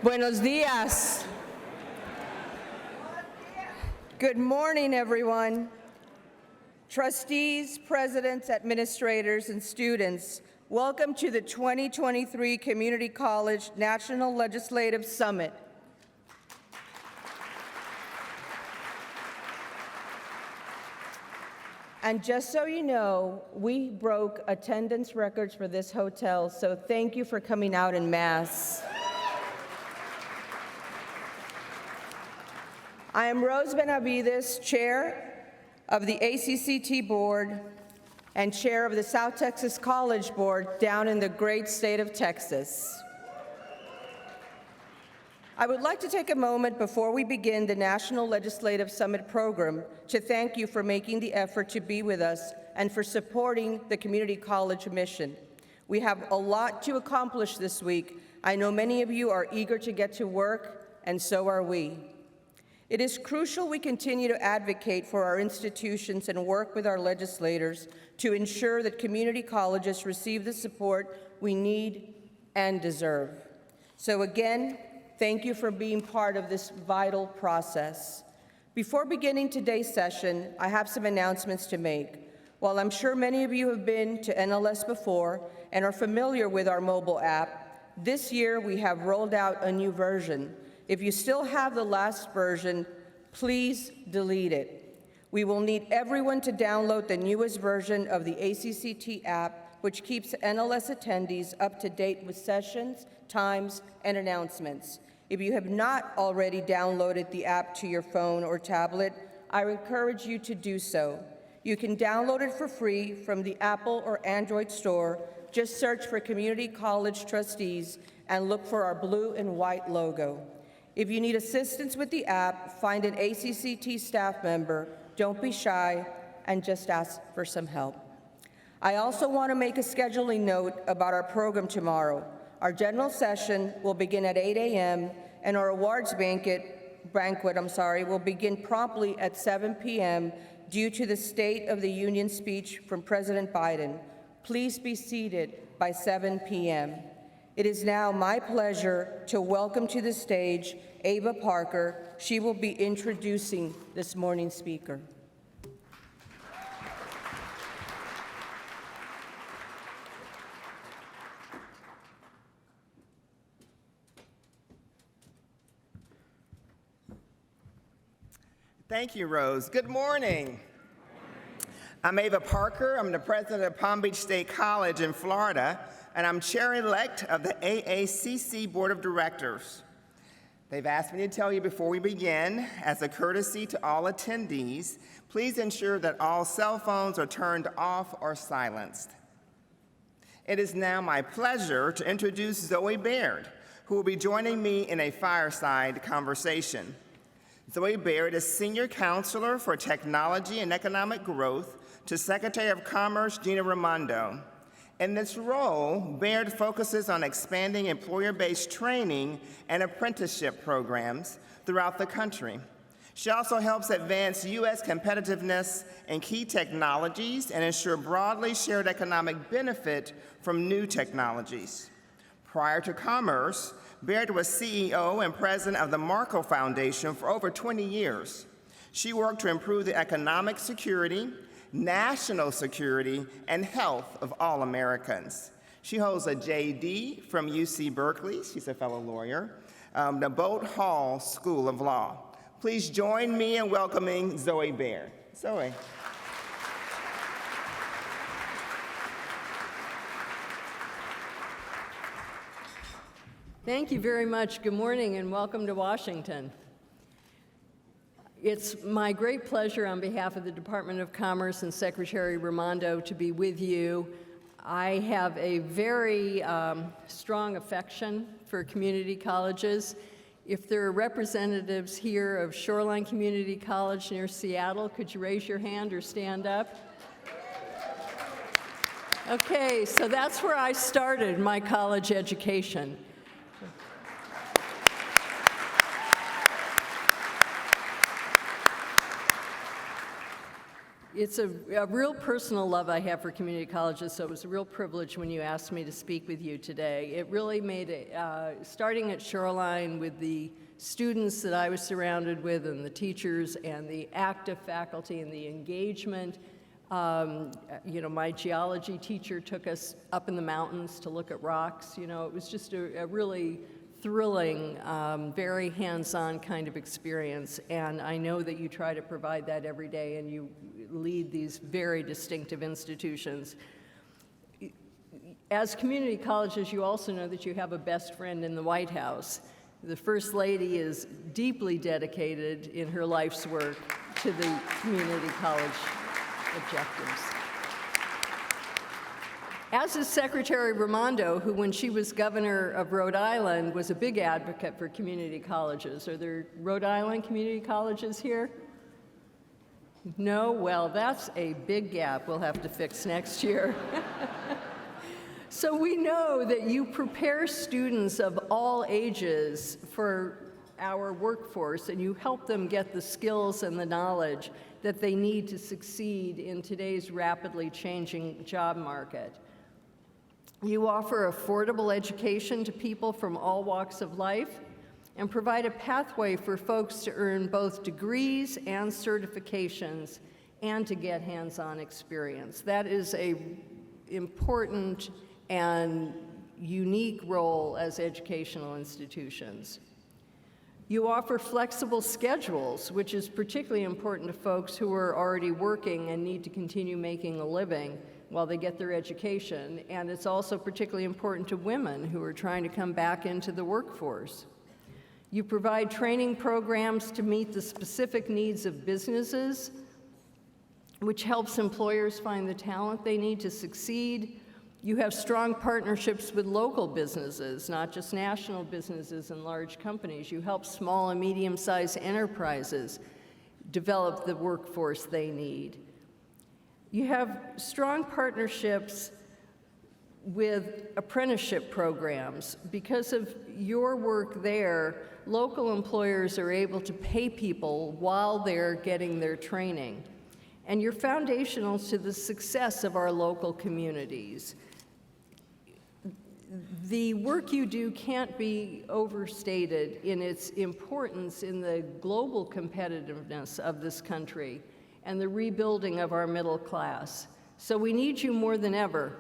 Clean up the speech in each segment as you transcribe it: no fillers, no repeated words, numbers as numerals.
Buenos días. Good morning, everyone. Trustees, presidents, administrators, and students, welcome to the 2023 Community College National Legislative Summit. And just so you know, we broke attendance records for this hotel, so thank you for coming out en masse. I am Rose Benavides, Chair of the ACCT Board and Chair of the South Texas College Board down in the great state of Texas. I would like to take a moment before we begin the National Legislative Summit program to thank you for making the effort to be with us and for supporting the community college mission. We have a lot to accomplish this week. I know many of you are eager to get to work, and so are we. It is crucial we continue to advocate for our institutions and work with our legislators to ensure that community colleges receive the support we need and deserve. So again, thank you for being part of this vital process. Before beginning today's session, I have some announcements to make. While I'm sure many of you have been to NLS before and are familiar with our mobile app, this year we have rolled out a new version. If you still have the last version, please delete it. We will need everyone to download the newest version of the ACCT app, which keeps NLS attendees up to date with sessions, times, and announcements. If you have not already downloaded the app to your phone or tablet, I encourage you to do so. You can download it for free from the Apple or Android store. Just search for Community College Trustees and look for our blue and white logo. If you need assistance with the app, find an ACCT staff member. Don't be shy and just ask for some help. I also want to make a scheduling note about our program tomorrow. Our general session will begin at 8 a.m. and our awards banquet will begin promptly at 7 p.m. due to the State of the Union speech from President Biden. Please be seated by 7 p.m. It is now my pleasure to welcome to the stage Ava Parker. She will be introducing this morning's speaker. Thank you, Rose. Good morning. I'm Ava Parker. I'm the president of Palm Beach State College in Florida, and I'm chair-elect of the AACC Board of Directors. They've asked me to tell you before we begin, as a courtesy to all attendees, please ensure that all cell phones are turned off or silenced. It is now my pleasure to introduce Zoe Baird, who will be joining me in a fireside conversation. Zoe Baird is Senior Counselor for Technology and Economic Growth to Secretary of Commerce Gina Raimondo. In this role, Baird focuses on expanding employer-based training and apprenticeship programs throughout the country. She also helps advance U.S. competitiveness in key technologies and ensure broadly shared economic benefit from new technologies. Prior to Commerce, Baird was CEO and president of the Marco Foundation for over 20 years. She worked to improve the economic security, national security, and health of all Americans. She holds a JD from UC Berkeley. She's a fellow lawyer, the Boat Hall School of Law. Please join me in welcoming Zoe Baird. Zoe. Thank you very much. Good morning and welcome to Washington. It's my great pleasure on behalf of the Department of Commerce and Secretary Raimondo to be with you. I have a very strong affection for community colleges. If there are representatives here of Shoreline Community College near Seattle, could you raise your hand or stand up? Okay, so that's where I started my college education. It's a real personal love I have for community colleges, so it was a real privilege when you asked me to speak with you today. It really made it, starting at Shoreline with the students that I was surrounded with and the teachers and the active faculty and the engagement. My geology teacher took us up in the mountains to look at rocks. It was just a really thrilling, very hands-on kind of experience, and I know that you try to provide that every day, and you lead these very distinctive institutions. As community colleges, you also know that you have a best friend in the White House. The First Lady is deeply dedicated in her life's work to the community college objectives. As is Secretary Raimondo, who, when she was governor of Rhode Island, was a big advocate for community colleges. Are there Rhode Island community colleges here? No? Well, that's a big gap we'll have to fix next year. So we know that you prepare students of all ages for our workforce, and you help them get the skills and the knowledge that they need to succeed in today's rapidly changing job market. You offer affordable education to people from all walks of life and provide a pathway for folks to earn both degrees and certifications and to get hands-on experience. That is an important and unique role as educational institutions. You offer flexible schedules, which is particularly important to folks who are already working and need to continue making a living while they get their education, and it's also particularly important to women who are trying to come back into the workforce. You provide training programs to meet the specific needs of businesses, which helps employers find the talent they need to succeed. You have strong partnerships with local businesses, not just national businesses and large companies. You help small and medium-sized enterprises develop the workforce they need. You have strong partnerships with apprenticeship programs. Because of your work there, local employers are able to pay people while they're getting their training. And you're foundational to the success of our local communities. The work you do can't be overstated in its importance in the global competitiveness of this country and the rebuilding of our middle class. So we need you more than ever.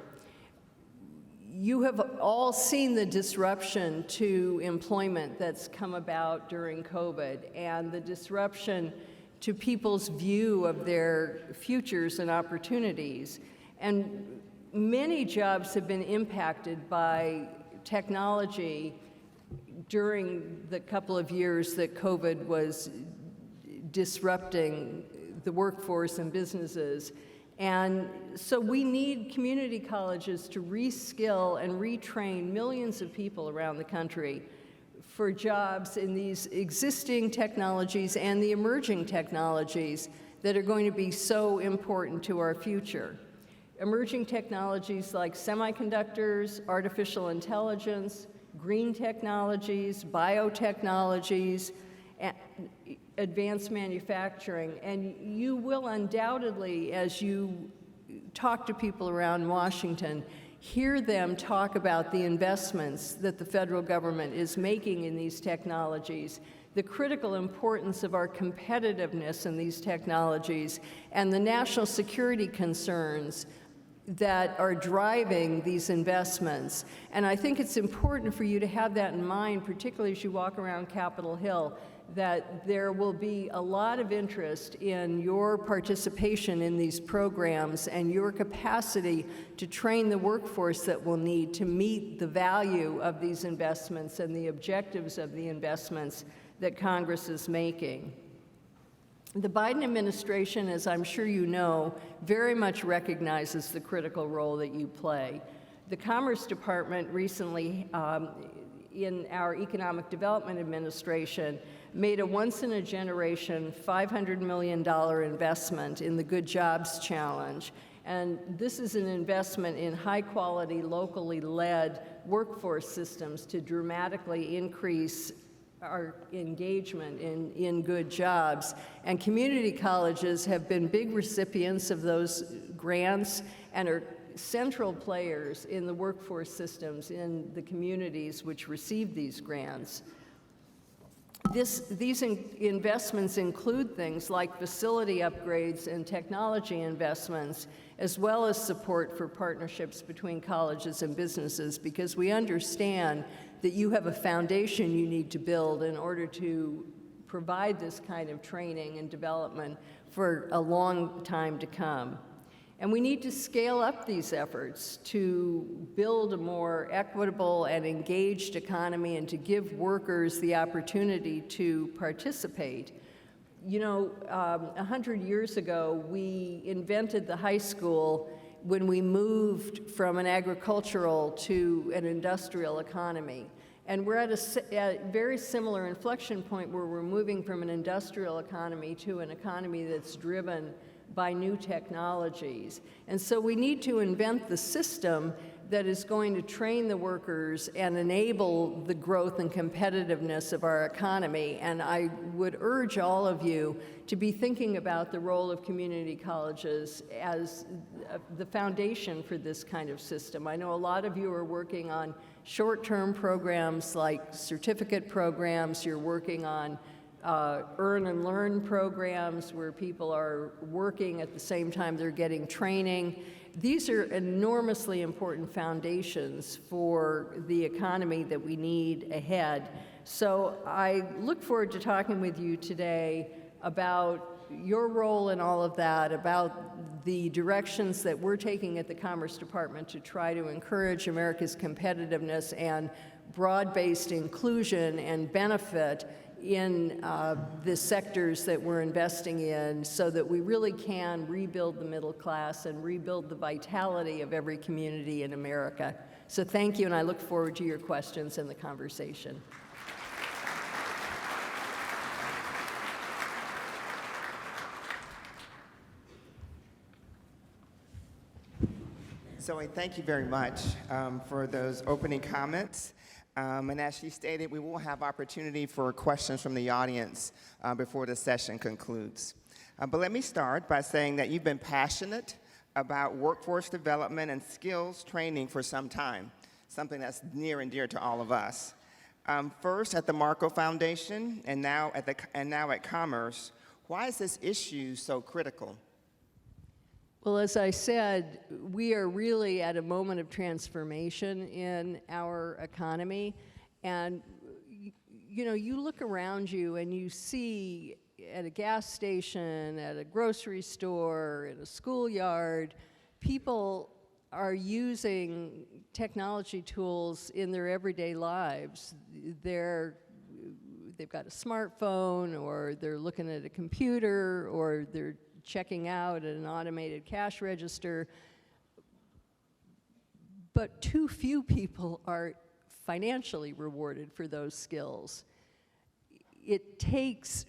You have all seen the disruption to employment that's come about during COVID and the disruption to people's view of their futures and opportunities. And many jobs have been impacted by technology during the couple of years that COVID was disrupting the workforce and businesses. And so we need community colleges to reskill and retrain millions of people around the country for jobs in these existing technologies and the emerging technologies that are going to be so important to our future. Emerging technologies like semiconductors, artificial intelligence, green technologies, biotechnologies, advanced manufacturing, and you will undoubtedly, as you talk to people around Washington, hear them talk about the investments that the federal government is making in these technologies, the critical importance of our competitiveness in these technologies, and the national security concerns that are driving these investments. And I think it's important for you to have that in mind, particularly as you walk around Capitol Hill, that there will be a lot of interest in your participation in these programs and your capacity to train the workforce that we'll need to meet the value of these investments and the objectives of the investments that Congress is making. The Biden administration, as I'm sure you know, very much recognizes the critical role that you play. The Commerce Department recently, in our Economic Development Administration, made a once-in-a-generation $500 million investment in the Good Jobs Challenge. And this is an investment in high-quality, locally led workforce systems to dramatically increase our engagement in good jobs. And community colleges have been big recipients of those grants and are central players in the workforce systems in the communities which receive these grants. These investments include things like facility upgrades and technology investments, as well as support for partnerships between colleges and businesses, because we understand that you have a foundation you need to build in order to provide this kind of training and development for a long time to come. And we need to scale up these efforts to build a more equitable and engaged economy and to give workers the opportunity to participate. You know, 100 years ago, we invented the high school when we moved from an agricultural to an industrial economy. And we're at a very similar inflection point where we're moving from an industrial economy to an economy that's driven by new technologies. And so we need to invent the system that is going to train the workers and enable the growth and competitiveness of our economy. And I would urge all of you to be thinking about the role of community colleges as the foundation for this kind of system. I know a lot of you are working on short-term programs like certificate programs. You're working on earn and learn programs where people are working at the same time they're getting training. These are enormously important foundations for the economy that we need ahead. So I look forward to talking with you today about your role in all of that, about the directions that we're taking at the Commerce Department to try to encourage America's competitiveness and broad-based inclusion and benefit in the sectors that we're investing in so that we really can rebuild the middle class and rebuild the vitality of every community in America. So thank you, and I look forward to your questions and the conversation. Zoe, thank you very much for those opening comments. And as she stated, we will have opportunity for questions from the audience before the session concludes. But let me start by saying that you've been passionate about workforce development and skills training for some time, something that's near and dear to all of us. First at the Marco Foundation and now at Commerce, why is this issue so critical? Well, as I said, we are really at a moment of transformation in our economy. And, you know, you look around you and you see at a gas station, at a grocery store, in a schoolyard, people are using technology tools in their everyday lives. They've got a smartphone, or they're looking at a computer, or they're checking out at an automated cash register, but too few people are financially rewarded for those skills. It takes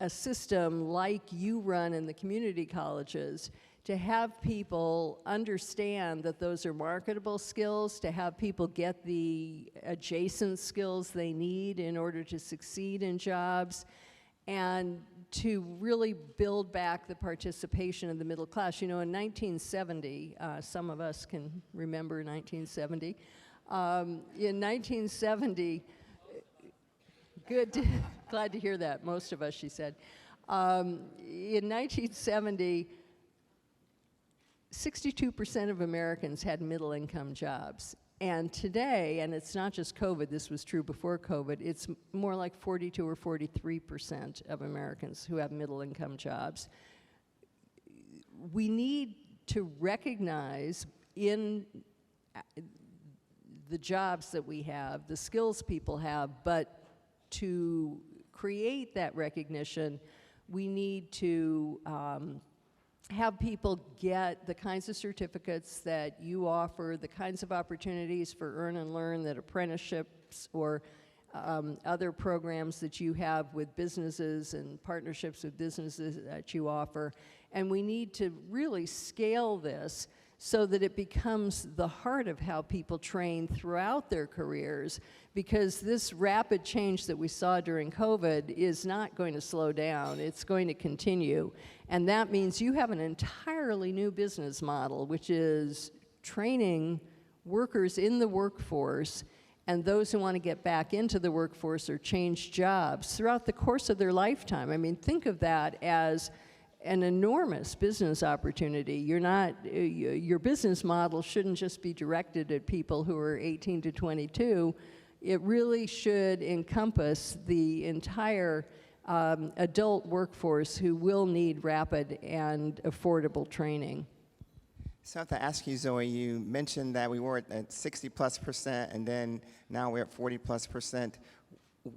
a system like you run in the community colleges to have people understand that those are marketable skills, to have people get the adjacent skills they need in order to succeed in jobs, and to really build back the participation of the middle class. You know, in 1970, some of us can remember 1970. In 1970, glad to hear that, most of us, she said. In 1970, 62% of Americans had middle-income jobs. And today, and it's not just COVID, this was true before COVID, it's more like 42 or 43% of Americans who have middle-income jobs. We need to recognize in the jobs that we have, the skills people have, but to create that recognition, we need to have people get the kinds of certificates that you offer, the kinds of opportunities for earn and learn that apprenticeships or other programs that you have with businesses and partnerships with businesses that you offer. And we need to really scale this so that it becomes the heart of how people train throughout their careers, because this rapid change that we saw during COVID is not going to slow down. It's going to continue. And that means you have an entirely new business model, which is training workers in the workforce and those who want to get back into the workforce or change jobs throughout the course of their lifetime. I mean, think of that as an enormous business opportunity. Your business model shouldn't just be directed at people who are 18 to 22. It really should encompass the entire adult workforce who will need rapid and affordable training. So I have to ask you, Zoe, you mentioned that we were at 60+%, and then now we're at 40+%.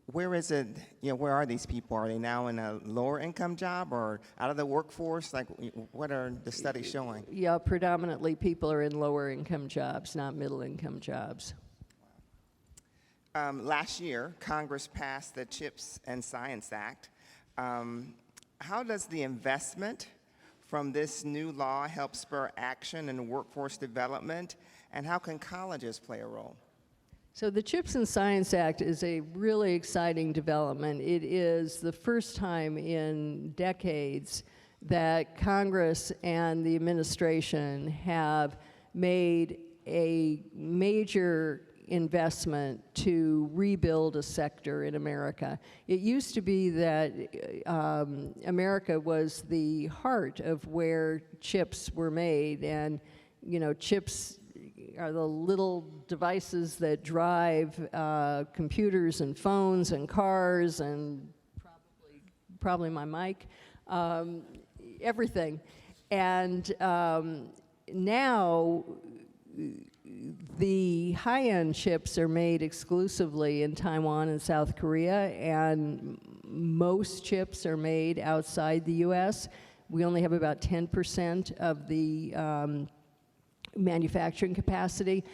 Where is it, where are these people? Are they now in a lower income job or out of the workforce? Like, what are the studies showing? Yeah, predominantly people are in lower income jobs, not middle income jobs. Last year, Congress passed the CHIPS and Science Act. How does the investment from this new law help spur action in workforce development, and how can colleges play a role? So the CHIPS and Science Act is a really exciting development. It is the first time in decades that Congress and the administration have made a major investment to rebuild a sector in America. It used to be that America was the heart of where chips were made, and chips are the little devices that drive computers and phones and cars and probably my mic, everything. And now the high-end chips are made exclusively in Taiwan and South Korea, and most chips are made outside the U.S. We only have about 10% of the manufacturing capacity.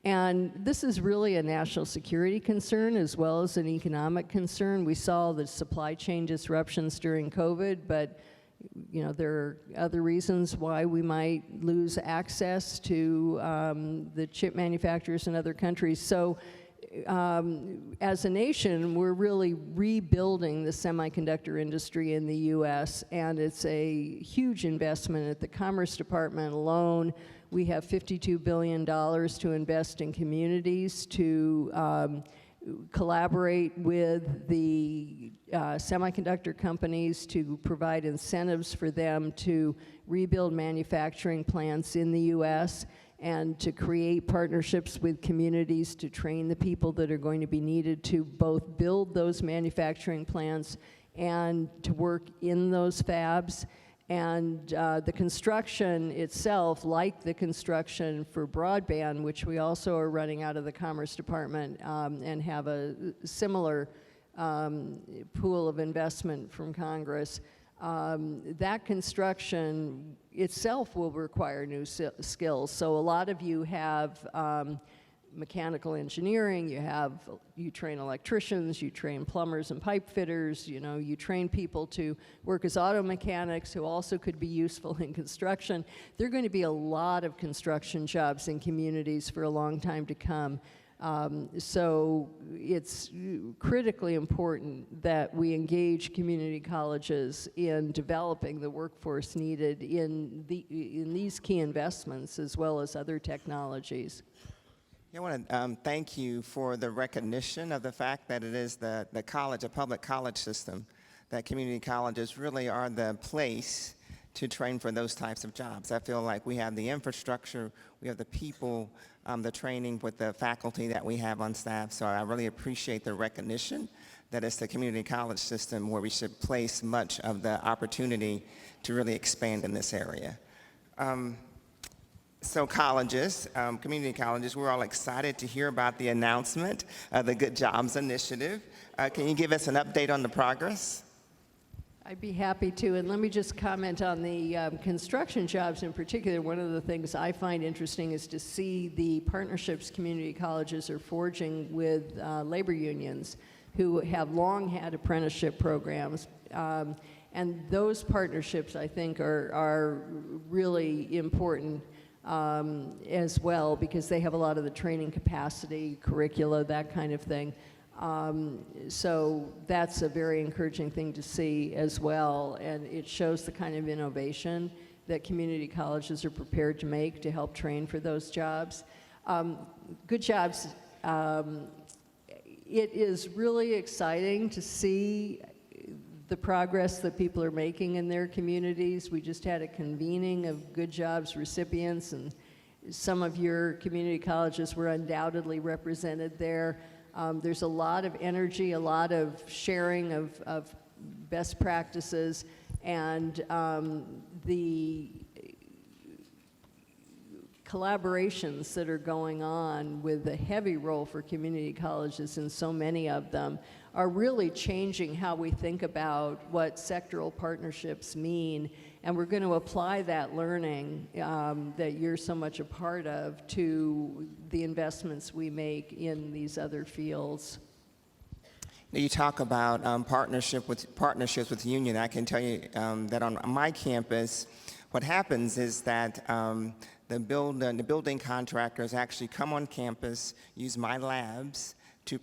And this is really a national security concern as well as an economic concern. We saw the supply chain disruptions during COVID, but there are other reasons why we might lose access to the chip manufacturers in other countries. So as a nation, we're really rebuilding the semiconductor industry in the U.S., and it's a huge investment. At the Commerce Department alone, we have $52 billion to invest in communities to collaborate with the semiconductor companies to provide incentives for them to rebuild manufacturing plants in the U.S. and to create partnerships with communities to train the people that are going to be needed to both build those manufacturing plants and to work in those fabs. And the construction itself, like the construction for broadband, which we also are running out of the Commerce Department and have a similar pool of investment from Congress, that construction itself will require new skills. So a lot of you have mechanical engineering, you train electricians, you train plumbers and pipe fitters, you train people to work as auto mechanics who also could be useful in construction. There are going to be a lot of construction jobs in communities for a long time to come. So it's critically important that we engage community colleges in developing the workforce needed in these key investments as well as other technologies. I want to thank you for the recognition of the fact that it is the college, a public college system, that community colleges really are the place to train for those types of jobs. I feel like we have the infrastructure, we have the people, the training with the faculty that we have on staff, so I really appreciate the recognition that it's the community college system where we should place much of the opportunity to really expand in this area. So colleges, community colleges, we're all excited to hear about the announcement of the Good Jobs Initiative. Can you give us an update on the progress? I'd be happy to, and let me just comment on the construction jobs in particular. One of the things I find interesting is to see the partnerships community colleges are forging with labor unions who have long had apprenticeship programs. And those partnerships, I think, are really important. as well, because they have a lot of the training capacity, curricula, that kind of thing. So that's a very encouraging thing to see as well, and it shows the kind of innovation that community colleges are prepared to make to help train for those jobs. Good jobs. It is really exciting to see the progress that people are making in their communities. We just had a convening of Good Jobs recipients, and some of your community colleges were undoubtedly represented there. There's a lot of energy, a lot of sharing of best practices, and the collaborations that are going on with a heavy role for community colleges and so many of them are really changing how we think about what sectoral partnerships mean, and we're going to apply that learning that you're so much a part of to the investments we make in these other fields. Now, you talk about partnerships with union. I can tell you that on my campus, what happens is that the building contractors actually come on campus, use my labs to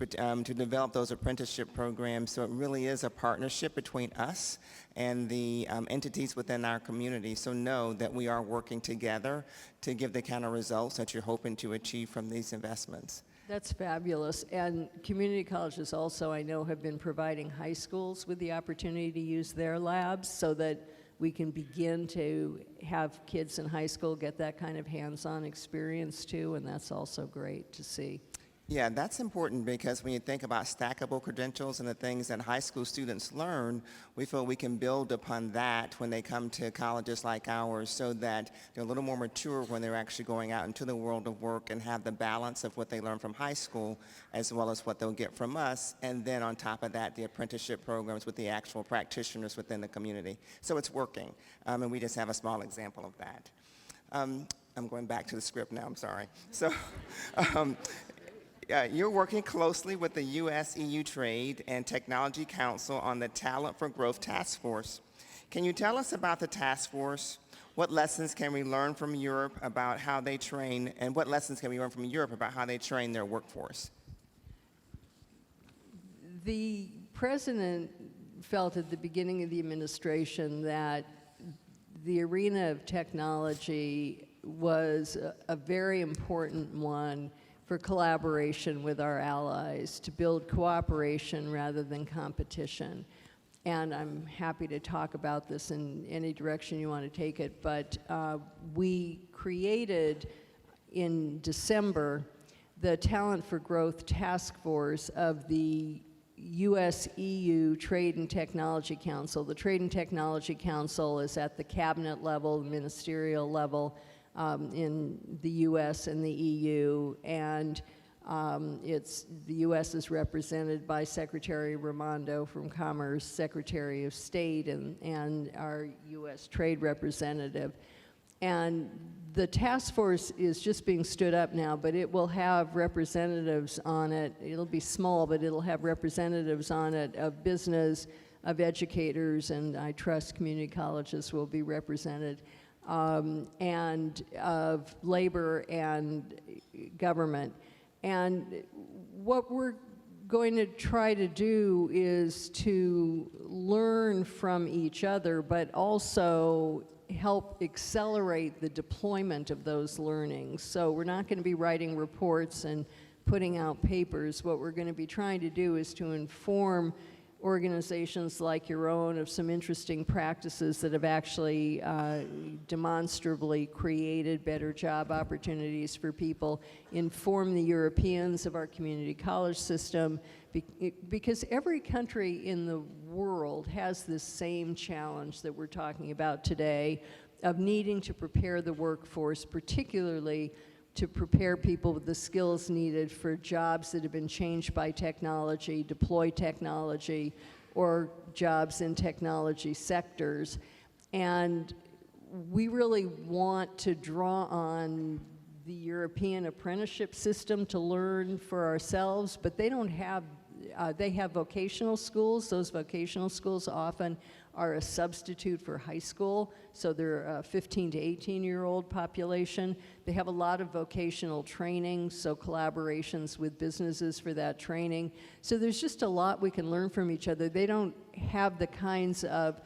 develop those apprenticeship programs. So it really is a partnership between us and the entities within our community. So know that we are working together to give the kind of results that you're hoping to achieve from these investments. That's fabulous. And community colleges also, I know, have been providing high schools with the opportunity to use their labs so that we can begin to have kids in high school get that kind of hands-on experience too, and that's also great to see. Yeah, that's important because when you think about stackable credentials and the things that high school students learn, we feel we can build upon that when they come to colleges like ours so that they're a little more mature when they're actually going out into the world of work and have the balance of what they learn from high school as well as what they'll get from us. And then on top of that, the apprenticeship programs with the actual practitioners within the community. So it's working, and we just have a small example of that. I'm going back to the script now, I'm sorry. So. You're working closely with the U.S.-EU Trade and Technology Council on the Talent for Growth Task Force. Can you tell us about the task force? What lessons can we learn from Europe about how they train, and what lessons can we learn from Europe about how they train their workforce? The president felt at the beginning of the administration that the arena of technology was a very important one for collaboration with our allies, to build cooperation rather than competition. And I'm happy to talk about this in any direction you want to take it, but we created in December the Talent for Growth Task Force of the U.S.-EU Trade and Technology Council. The Trade and Technology Council is at the cabinet level, the ministerial level, in the U.S. and the EU, and the U.S. is represented by Secretary Raimondo from Commerce, Secretary of State, and our U.S. Trade Representative. And the task force is just being stood up now, but it will have representatives on it. It'll be small, but it'll have representatives on it of business, of educators, and I trust community colleges will be represented. And of labor and government. And what we're going to try to do is to learn from each other, but also help accelerate the deployment of those learnings. So we're not going to be writing reports and putting out papers. What we're going to be trying to do is to inform organizations like your own of some interesting practices that have actually demonstrably created better job opportunities for people, inform the Europeans of our community college system, because every country in the world has this same challenge that we're talking about today of needing to prepare the workforce, particularly to prepare people with the skills needed for jobs that have been changed by technology, deploy technology, or jobs in technology sectors. And we really want to draw on the European apprenticeship system to learn for ourselves, but they don't have They have vocational schools. Those vocational schools often are a substitute for high school, so they're a 15 to 18-year-old population. They have a lot of vocational training, so collaborations with businesses for that training. So there's just a lot we can learn from each other. They don't have the kinds of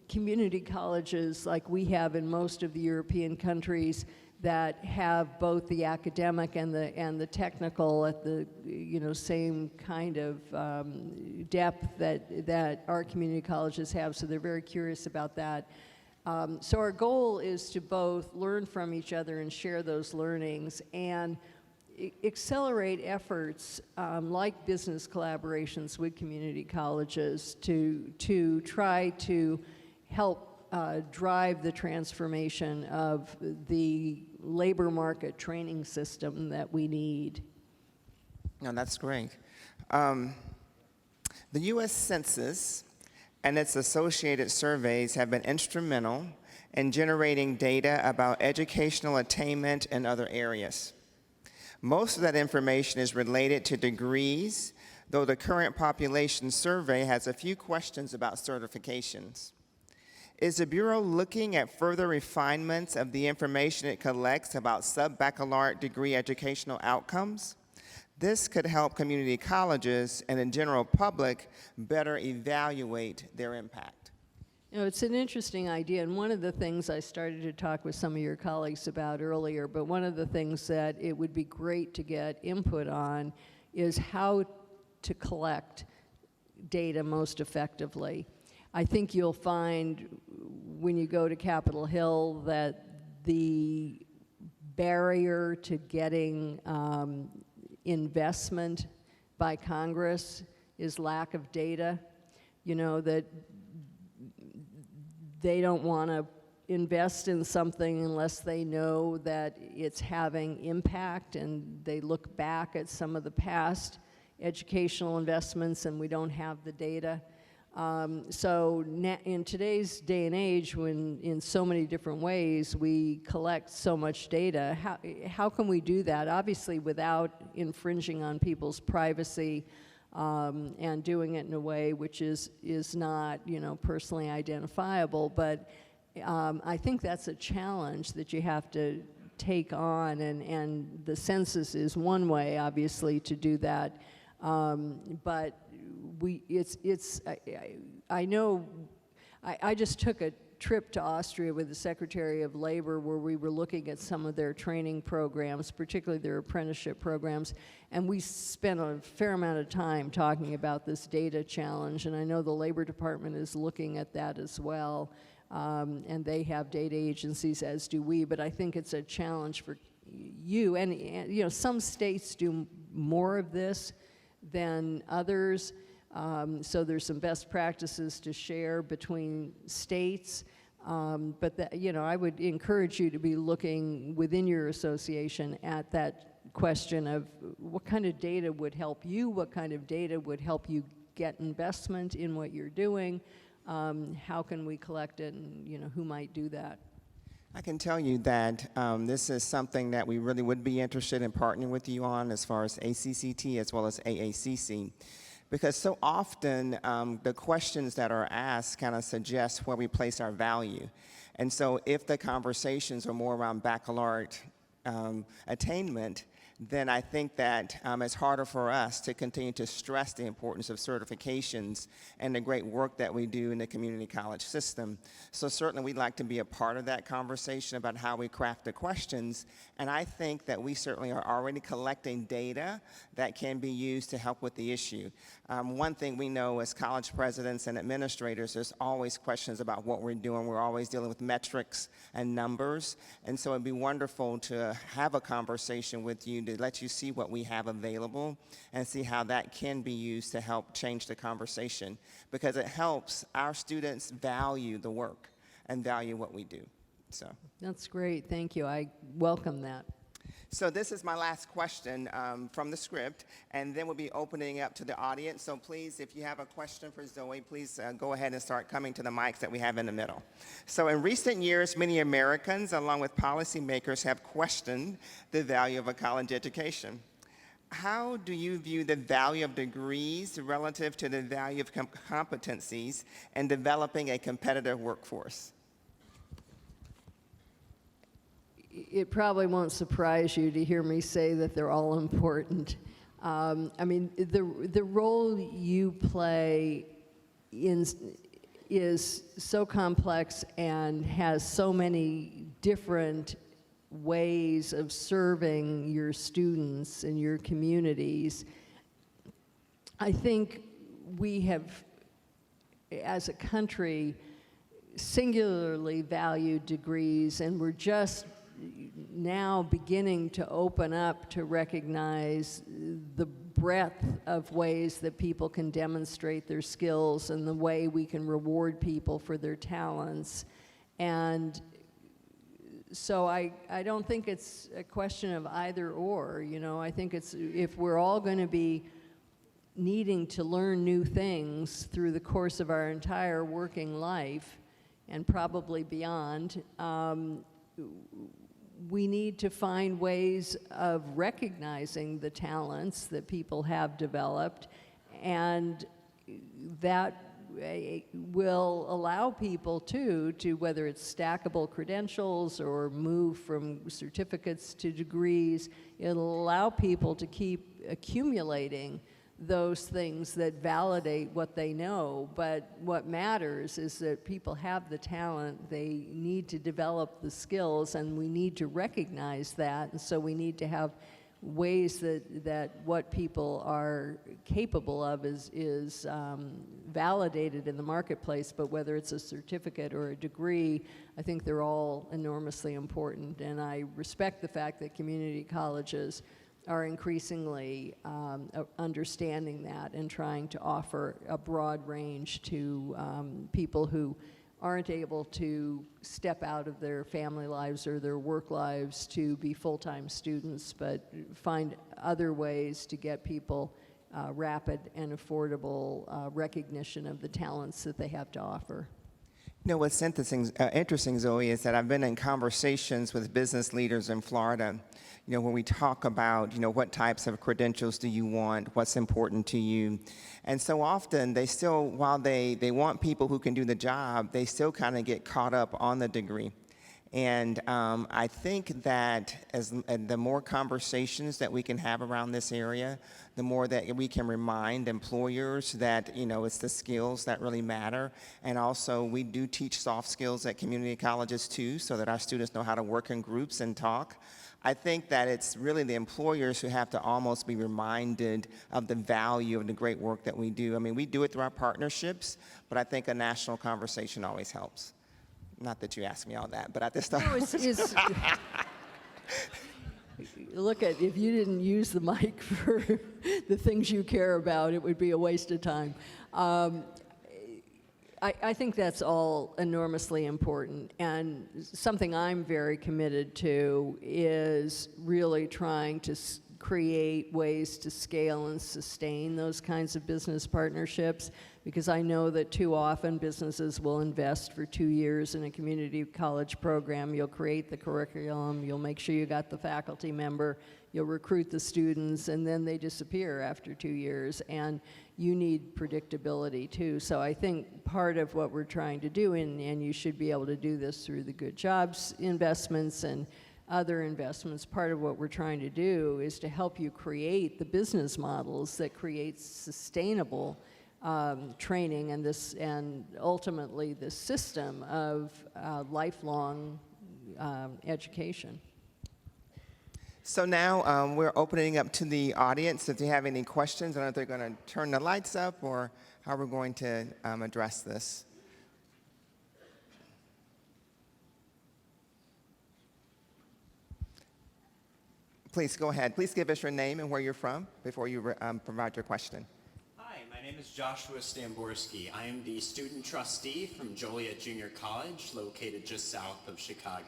community colleges like we have in most of the European countries that have both the academic and the technical at the same kind of depth that our community colleges have. So they're very curious about that. So our goal is to both learn from each other and share those learnings and accelerate efforts like business collaborations with community colleges to try to help drive the transformation of the labor market training system that we need. No, that's great. The U.S. Census and its associated surveys have been instrumental in generating data about educational attainment in other areas. Most of that information is related to degrees, though the current population survey has a few questions about certifications. Is the Bureau looking at further refinements of the information it collects about sub-baccalaureate degree educational outcomes? This could help community colleges and the general public better evaluate their impact. It's an interesting idea, and one of the things I started to talk with some of your colleagues about earlier, but one of the things that it would be great to get input on is how to collect data most effectively. I think you'll find when you go to Capitol Hill that the barrier to getting investment by Congress is lack of data. That they don't want to invest in something unless they know that it's having impact, and they look back at some of the past educational investments and we don't have the data. So in today's day and age, when in so many different ways we collect so much data, how can we do that? Obviously without infringing on people's privacy and doing it in a way which is not, personally identifiable. But I think that's a challenge that you have to take on, and the census is one way, obviously, to do that. But I know, I just took a trip to Austria with the Secretary of Labor where we were looking at some of their training programs, particularly their apprenticeship programs, and we spent a fair amount of time talking about this data challenge, and I know the Labor Department is looking at that as well, and they have data agencies, as do we, but I think it's a challenge for you, and some states do more of this than others. So there's some best practices to share between states, but I would encourage you to be looking within your association at that question of what kind of data would help you, what kind of data would help you get investment in what you're doing, how can we collect it, and who might do that. I can tell you that this is something that we really would be interested in partnering with you on as far as ACCT as well as AACC. Because so often the questions that are asked kind of suggest where we place our value. And so if the conversations are more around baccalaureate attainment, then I think that it's harder for us to continue to stress the importance of certifications and the great work that we do in the community college system. So certainly we'd like to be a part of that conversation about how we craft the questions, and I think that we certainly are already collecting data that can be used to help with the issue. One thing we know as college presidents and administrators, there's always questions about what we're doing. We're always dealing with metrics and numbers, and so it'd be wonderful to have a conversation with you to let you see what we have available and see how that can be used to help change the conversation, because it helps our students value the work and value what we do. So that's great. Thank you. I welcome that. So this is my last question from the script, and then we'll be opening up to the audience. So please, if you have a question for Zoe, please go ahead and start coming to the mics that we have in the middle. So in recent years, many Americans, along with policymakers, have questioned the value of a college education. How do you view the value of degrees relative to the value of competencies in developing a competitive workforce? It probably won't surprise you to hear me say that they're all important. I mean, the role you play is so complex and has so many different ways of serving your students and your communities. I think we have, as a country, singularly valued degrees, and we're just now beginning to open up to recognize the breadth of ways that people can demonstrate their skills and the way we can reward people for their talents. And so I don't think it's a question of either or, you know. I think it's, if we're all going to be needing to learn new things through the course of our entire working life and probably beyond, we need to find ways of recognizing the talents that people have developed, and that will allow people to whether it's stackable credentials or move from certificates to degrees, it'll allow people to keep accumulating those things that validate what they know. But what matters is that people have the talent, they need to develop the skills, and we need to recognize that. And so we need to have ways that what people are capable of is validated in the marketplace. But whether it's a certificate or a degree, I think they're all enormously important. And I respect the fact that community colleges are increasingly understanding that and trying to offer a broad range to people who aren't able to step out of their family lives or their work lives to be full-time students, but find other ways to get people rapid and affordable recognition of the talents that they have to offer. You know, what's interesting, Zoe, is that I've been in conversations with business leaders in Florida, you know, when we talk about, you know, what types of credentials do you want, what's important to you. And so often they still, while they want people who can do the job, they still kind of get caught up on the degree. And I think that the more conversations that we can have around this area, the more that we can remind employers that, you know, it's the skills that really matter. And also, we do teach soft skills at community colleges too, so that our students know how to work in groups and talk. I think that it's really the employers who have to almost be reminded of the value of the great work that we do. I mean, we do it through our partnerships, but I think a national conversation always helps. Not that you asked me all that, but at this time. No, look, if you didn't use the mic for the things you care about, it would be a waste of time. I think that's all enormously important, and something I'm very committed to is really trying to create ways to scale and sustain those kinds of business partnerships, because I know that too often businesses will invest for 2 years in a community college program. You'll create the curriculum, you'll make sure you got the faculty member, you'll recruit the students, and then they disappear after 2 years, and you need predictability too. So I think part of what we're trying to do, and you should be able to do this through the Good Jobs investments and other investments, part of what we're trying to do is to help you create the business models that create sustainable training and ultimately the system of lifelong education. So now we're opening up to the audience. If you have any questions, I don't know if they're going to turn the lights up or how we're going to address this. Please go ahead. Please give us your name and where you're from before you provide your question. Hi, my name is Joshua Stamborski. I am the student trustee from Joliet Junior College, located just south of Chicago.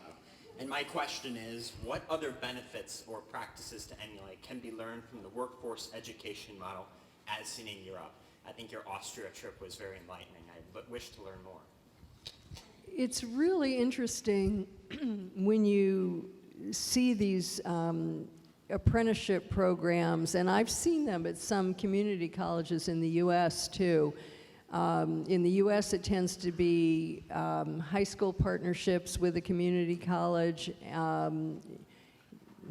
And my question is, what other benefits or practices to emulate can be learned from the workforce education model as seen in Europe? I think your Austria trip was very enlightening. I wish to learn more. It's really interesting when you see these apprenticeship programs, and I've seen them at some community colleges in the U.S. too. In the U.S., it tends to be high school partnerships with a community college.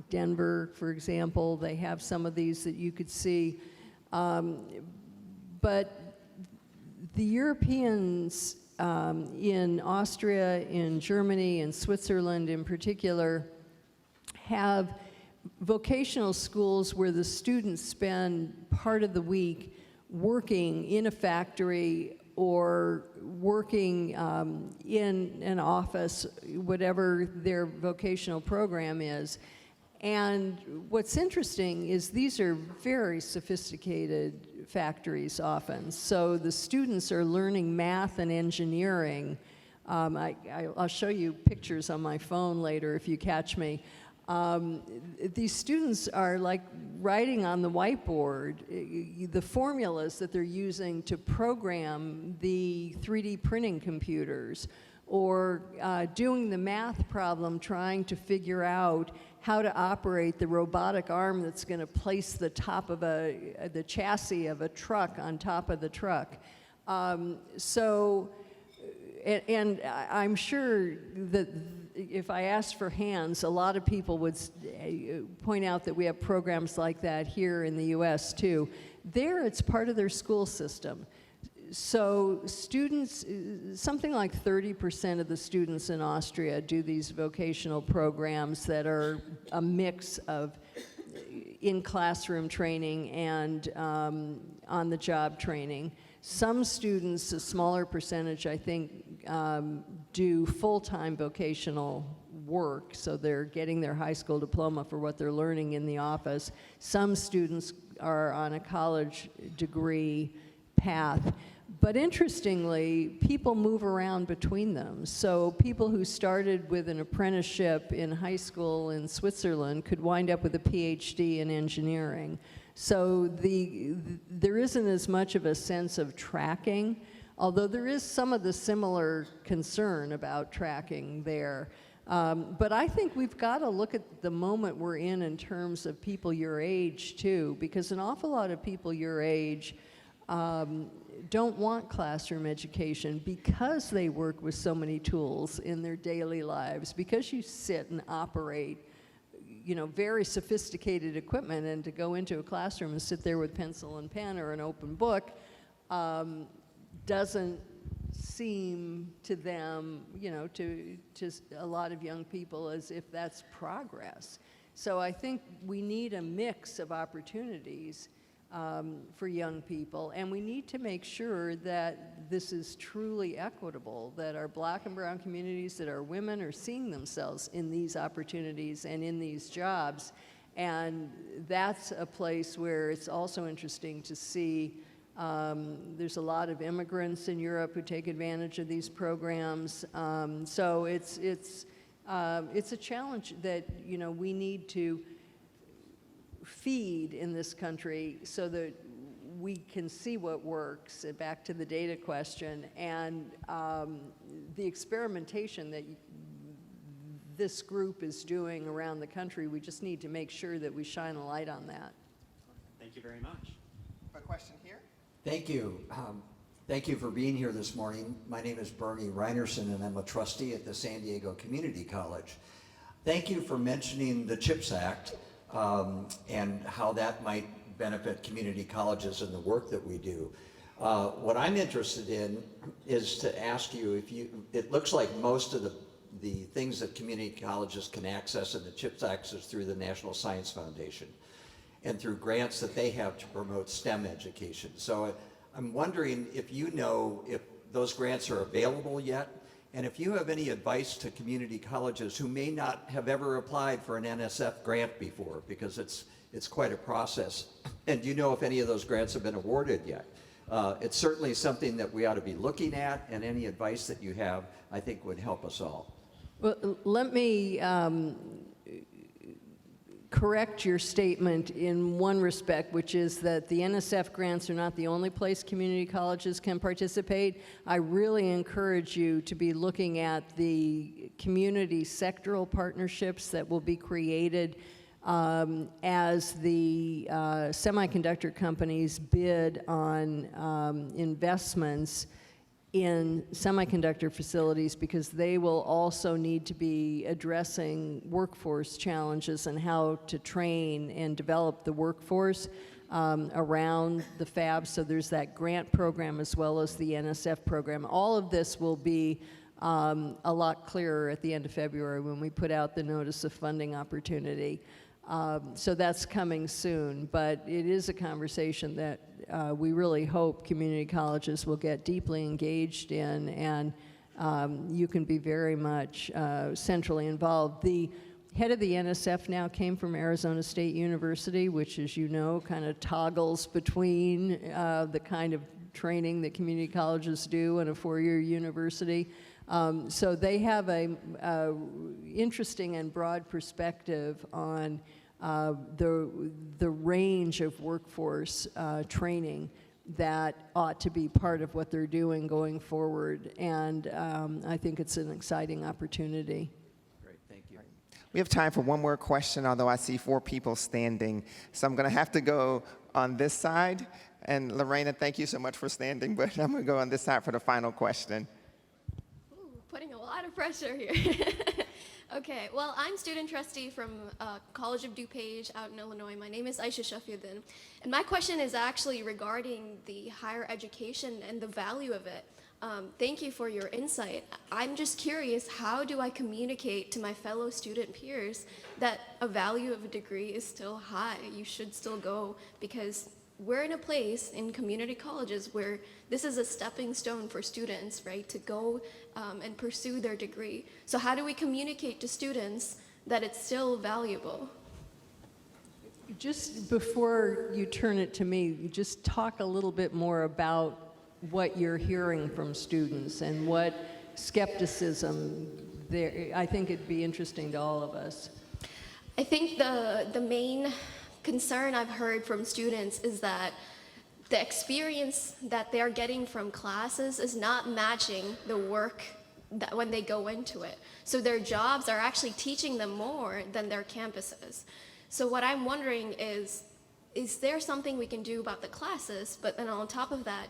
Denver, for example, they have some of these that you could see. But the Europeans in Austria, in Germany, in Switzerland in particular, have vocational schools where the students spend part of the week working in a factory or working in an office, whatever their vocational program is. And what's interesting is these are very sophisticated factories often. So the students are learning math and engineering. I'll show you pictures on my phone later if you catch me. These students are like writing on the whiteboard the formulas that they're using to program the 3D printing computers, or doing the math problem trying to figure out how to operate the robotic arm that's going to place the top of the chassis of a truck on top of the truck. And I'm sure that if I asked for hands, a lot of people would point out that we have programs like that here in the U.S. too. There, it's part of their school system. So students, something like 30% of the students in Austria do these vocational programs that are a mix of in-classroom training and on-the-job training. Some students, a smaller percentage, I think, do full-time vocational work, so they're getting their high school diploma for what they're learning in the office. Some students are on a college degree path. But interestingly, people move around between them. So people who started with an apprenticeship in high school in Switzerland could wind up with a PhD in engineering. So there isn't as much of a sense of tracking, although there is some of the similar concern about tracking there. But I think we've got to look at the moment we're in terms of people your age too, because an awful lot of people your age don't want classroom education because they work with so many tools in their daily lives, because you sit and operate, you know, very sophisticated equipment, and to go into a classroom and sit there with pencil and pen or an open book doesn't seem to them, you know, to a lot of young people as if that's progress. So I think we need a mix of opportunities for young people, and we need to make sure that this is truly equitable, that our Black and brown communities, that our women are seeing themselves in these opportunities and in these jobs. And that's a place where it's also interesting to see there's a lot of immigrants in Europe who take advantage of these programs. So it's a challenge that, you know, we need to feed in this country so that we can see what works, back to the data question, and the experimentation that this group is doing around the country. We just need to make sure that we shine a light on that. Thank you very much. A question here? Thank you. Thank you for being here this morning. My name is Bernie Reinerson, and I'm a trustee at the San Diego Community College. Thank you for mentioning the CHIPS Act and how that might benefit community colleges and the work that we do. What I'm interested in is to ask you if it looks like most of the things that community colleges can access in the CHIPS Act is through the National Science Foundation and through grants that they have to promote STEM education. So I'm wondering if you know if those grants are available yet, and if you have any advice to community colleges who may not have ever applied for an NSF grant before, because it's quite a process. And do you know if any of those grants have been awarded yet? It's certainly something that we ought to be looking at, and any advice that you have, I think, would help us all. Well, let me correct your statement in one respect, which is that the NSF grants are not the only place community colleges can participate. I really encourage you to be looking at the community sectoral partnerships that will be created as the semiconductor companies bid on investments in semiconductor facilities, because they will also need to be addressing workforce challenges and how to train and develop the workforce around the fab. So there's that grant program as well as the NSF program. All of this will be a lot clearer at the end of February when we put out the notice of funding opportunity. So that's coming soon, but it is a conversation that we really hope community colleges will get deeply engaged in, and you can be very much centrally involved. The head of the NSF now came from Arizona State University, which, as you know, kind of toggles between the kind of training that community colleges do and a four-year university. So they have a interesting and broad perspective on the range of workforce training that ought to be part of what they're doing going forward. And I think it's an exciting opportunity. Great, thank you. We have time for one more question, although I see 4 people standing. So I'm going to have to go on this side. And Lorena, thank you so much for standing, but I'm going to go on this side for the final question. Ooh, putting a lot of pressure here. Okay, well, I'm student trustee from College of DuPage out in Illinois. My name is Aisha Shafiuddin. And my question is actually regarding the higher education and the value of it. Thank you for your insight. I'm just curious, how do I communicate to my fellow student peers that a value of a degree is still high? You should still go, because we're in a place in community colleges where this is a stepping stone for students, right, to go and pursue their degree. So how do we communicate to students that it's still valuable? Just before you turn it to me, just talk a little bit more about what you're hearing from students and what skepticism there. I think it'd be interesting to all of us. I think the main concern I've heard from students is that the experience that they're getting from classes is not matching the work that when they go into it. So their jobs are actually teaching them more than their campuses. So what I'm wondering is there something we can do about the classes, but then on top of that,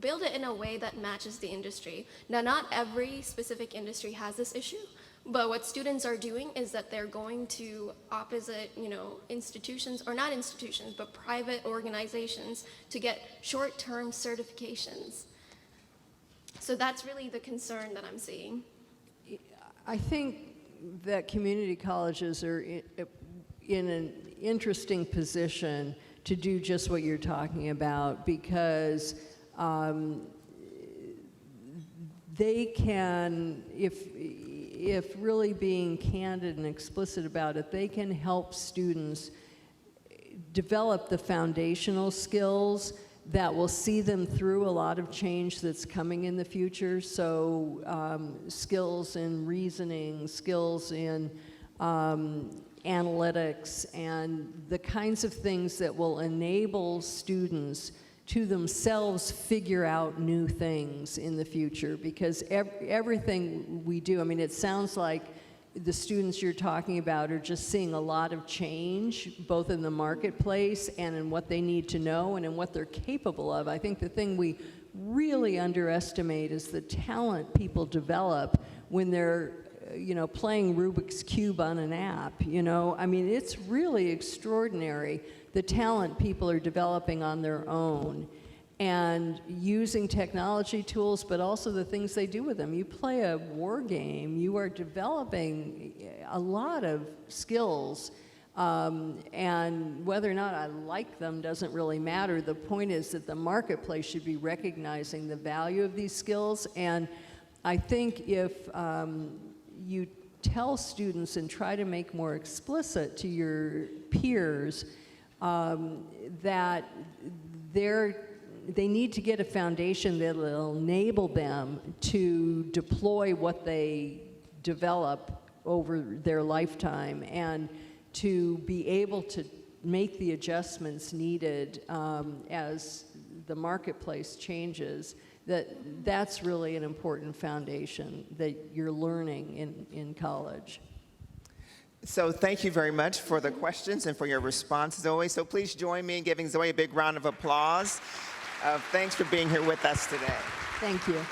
build it in a way that matches the industry? Now, not every specific industry has this issue, but what students are doing is that they're going to opposite, institutions, or not institutions, but private organizations to get short-term certifications. So that's really the concern that I'm seeing. I think that community colleges are in an interesting position to do just what you're talking about, because they can, if really being candid and explicit about it, they can help students develop the foundational skills that will see them through a lot of change that's coming in the future. So skills in reasoning, skills in analytics, and the kinds of things that will enable students to themselves figure out new things in the future. Because everything we do, I mean, it sounds like the students you're talking about are just seeing a lot of change, both in the marketplace and in what they need to know and in what they're capable of. I think the thing we really underestimate is the talent people develop when they're playing Rubik's Cube on an app. I mean, it's really extraordinary, the talent people are developing on their own and using technology tools, but also the things they do with them. You play a war game, you are developing a lot of skills, and whether or not I like them doesn't really matter. The point is that the marketplace should be recognizing the value of these skills, and I think if you tell students and try to make more explicit to your peers that they need to get a foundation that will enable them to deploy what they develop over their lifetime and to be able to make the adjustments needed as the marketplace changes, that's really an important foundation that you're learning in college. So thank you very much for the questions and for your response, Zoe. So please join me in giving Zoe a big round of applause. Thanks for being here with us today. Thank you.